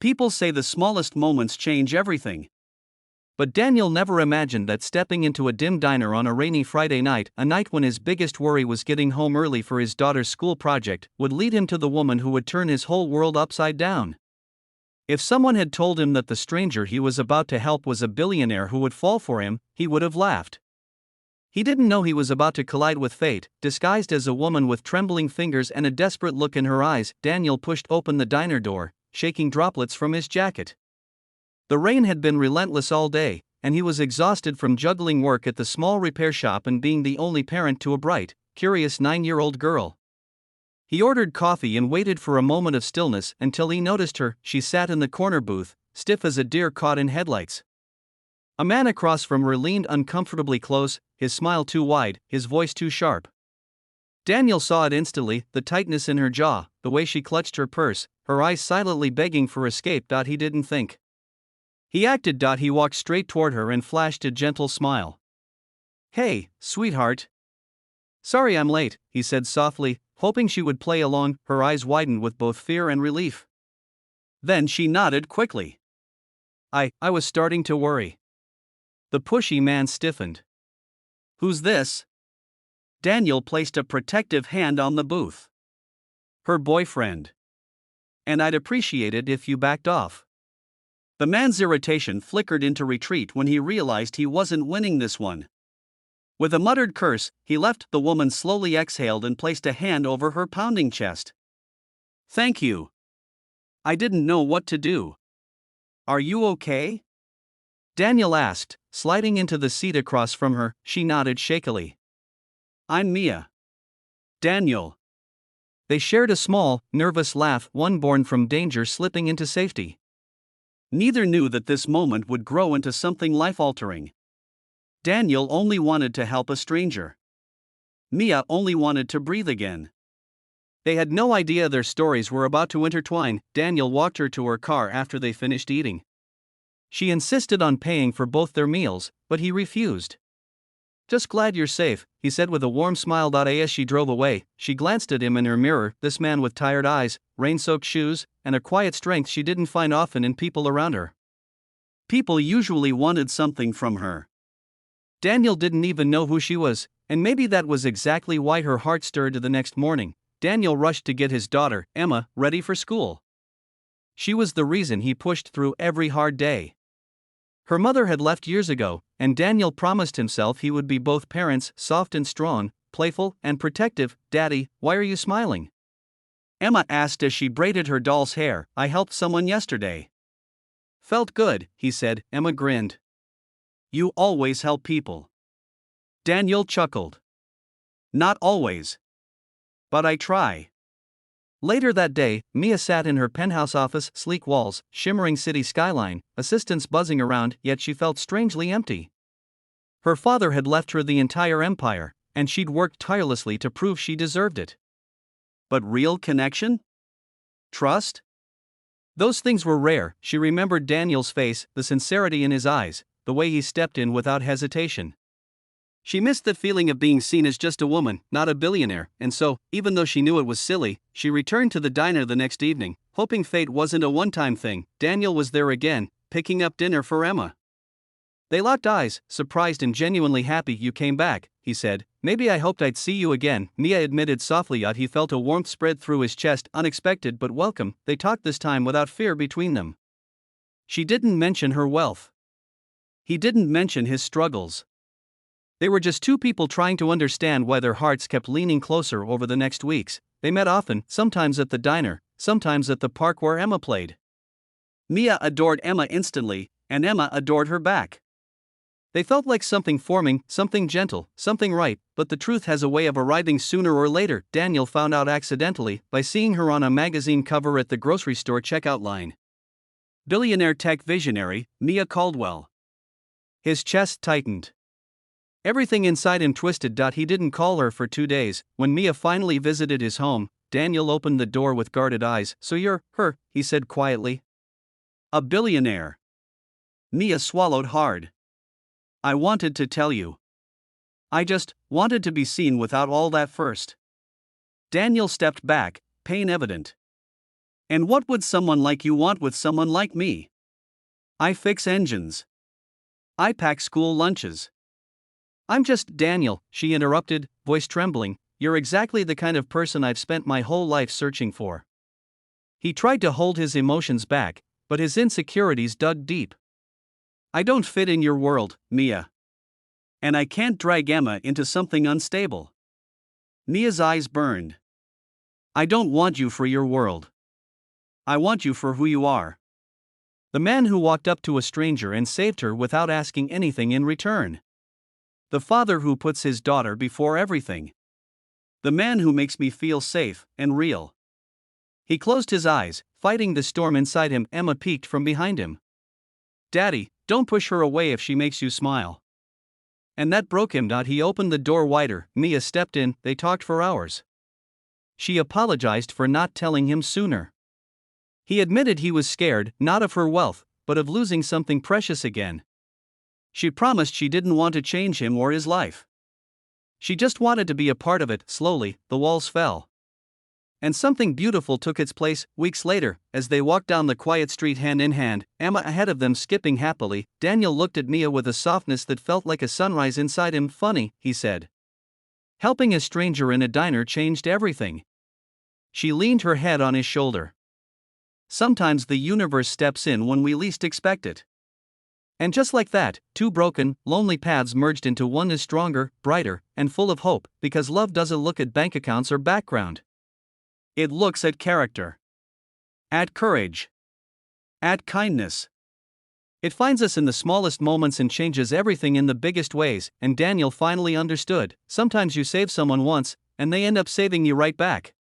People say the smallest moments change everything. But Daniel never imagined that stepping into a dim diner on a rainy Friday night, a night when his biggest worry was getting home early for his daughter's school project, would lead him to the woman who would turn his whole world upside down. If someone had told him that the stranger he was about to help was a billionaire who would fall for him, he would have laughed. He didn't know he was about to collide with fate. Disguised as a woman with trembling fingers and a desperate look in her eyes, Daniel pushed open the diner door, shaking droplets from his jacket. The rain had been relentless all day, and he was exhausted from juggling work at the small repair shop and being the only parent to a bright, curious 9-year-old girl. He ordered coffee and waited for a moment of stillness until he noticed her. She sat in the corner booth, stiff as a deer caught in headlights. A man across from her leaned uncomfortably close, his smile too wide, his voice too sharp. Daniel saw it instantly, the tightness in her jaw, the way she clutched her purse, her eyes silently begging for escape. He didn't think. He acted. He walked straight toward her and flashed a gentle smile. "Hey, sweetheart. Sorry I'm late," he said softly, hoping she would play along. Her eyes widened with both fear and relief. Then she nodded quickly. I was starting to worry." The pushy man stiffened. "Who's this?" Daniel placed a protective hand on the booth. "Her boyfriend. And I'd appreciate it if you backed off." The man's irritation flickered into retreat when he realized he wasn't winning this one. With a muttered curse, he left. The woman slowly exhaled and placed a hand over her pounding chest. "Thank you. I didn't know what to do." "Are you okay?" Daniel asked, sliding into the seat across from her. She nodded shakily. "I'm Mia." "Daniel." They shared a small, nervous laugh, one born from danger slipping into safety. Neither knew that this moment would grow into something life-altering. Daniel only wanted to help a stranger. Mia only wanted to breathe again. They had no idea their stories were about to intertwine. Daniel walked her to her car after they finished eating. She insisted on paying for both their meals, but he refused. "Just glad you're safe," he said with a warm smile. As she drove away, she glanced at him in her mirror, this man with tired eyes, rain-soaked shoes, and a quiet strength she didn't find often in people around her. People usually wanted something from her. Daniel didn't even know who she was, and maybe that was exactly why her heart stirred. The next morning, Daniel rushed to get his daughter, Emma, ready for school. She was the reason he pushed through every hard day. Her mother had left years ago, and Daniel promised himself he would be both parents, soft and strong, playful and protective. "Daddy, why are you smiling?" Emma asked as she braided her doll's hair. "I helped someone yesterday." "Felt good," he said. Emma grinned. "You always help people." Daniel chuckled. "Not always. But I try." Later that day, Mia sat in her penthouse office, sleek walls, shimmering city skyline, assistants buzzing around, yet she felt strangely empty. Her father had left her the entire empire, and she'd worked tirelessly to prove she deserved it. But real connection? Trust? Those things were rare. She remembered Daniel's face, the sincerity in his eyes, the way he stepped in without hesitation. She missed the feeling of being seen as just a woman, not a billionaire, and so, even though she knew it was silly, she returned to the diner the next evening, hoping fate wasn't a one-time thing. Daniel was there again, picking up dinner for Emma. They locked eyes, surprised and genuinely happy. "You came back," he said. "Maybe I hoped I'd see you again," Mia admitted softly. He felt a warmth spread through his chest, unexpected but welcome. They talked this time without fear between them. She didn't mention her wealth. He didn't mention his struggles. They were just two people trying to understand why their hearts kept leaning closer over the next weeks. They met often, sometimes at the diner, sometimes at the park where Emma played. Mia adored Emma instantly, and Emma adored her back. They felt like something forming, something gentle, something right, but the truth has a way of arriving sooner or later. Daniel found out accidentally by seeing her on a magazine cover at the grocery store checkout line. Billionaire tech visionary, Mia Caldwell. His chest tightened. Everything inside him twisted. He didn't call her for 2 days. When Mia finally visited his home, Daniel opened the door with guarded eyes. "So you're her," he said quietly. "A billionaire." Mia swallowed hard. "I wanted to tell you. I just wanted to be seen without all that first." Daniel stepped back, pain evident. And what would someone like you want with someone like me? I fix engines. I pack school lunches. I'm just Daniel, she interrupted, voice trembling. You're exactly the kind of person I've spent my whole life searching for. He tried to hold his emotions back, but his insecurities dug deep. I don't fit in your world, Mia. And I can't drag Emma into something unstable. Mia's eyes burned. I don't want you for your world. I want you for who you are. The man who walked up to a stranger and saved her without asking anything in return. The father who puts his daughter before everything. The man who makes me feel safe and real. He closed his eyes, fighting the storm inside him. Emma peeked from behind him. Daddy, don't push her away if she makes you smile. And that broke him. He opened the door wider. Mia stepped in. They talked for hours. She apologized for not telling him sooner. He admitted he was scared, not of her wealth, but of losing something precious again. She promised she didn't want to change him or his life. She just wanted to be a part of it. Slowly, the walls fell. And something beautiful took its place. Weeks later, as they walked down the quiet street hand in hand, Emma ahead of them skipping happily, Daniel looked at Mia with a softness that felt like a sunrise inside him. Funny, he said. Helping a stranger in a diner changed everything. She leaned her head on his shoulder. Sometimes the universe steps in when we least expect it. And just like that, two broken, lonely paths merged into one is stronger, brighter, and full of hope, because love doesn't look at bank accounts or background. It looks at character. At courage. At kindness. It finds us in the smallest moments and changes everything in the biggest ways, and Daniel finally understood. Sometimes you save someone once, and they end up saving you right back.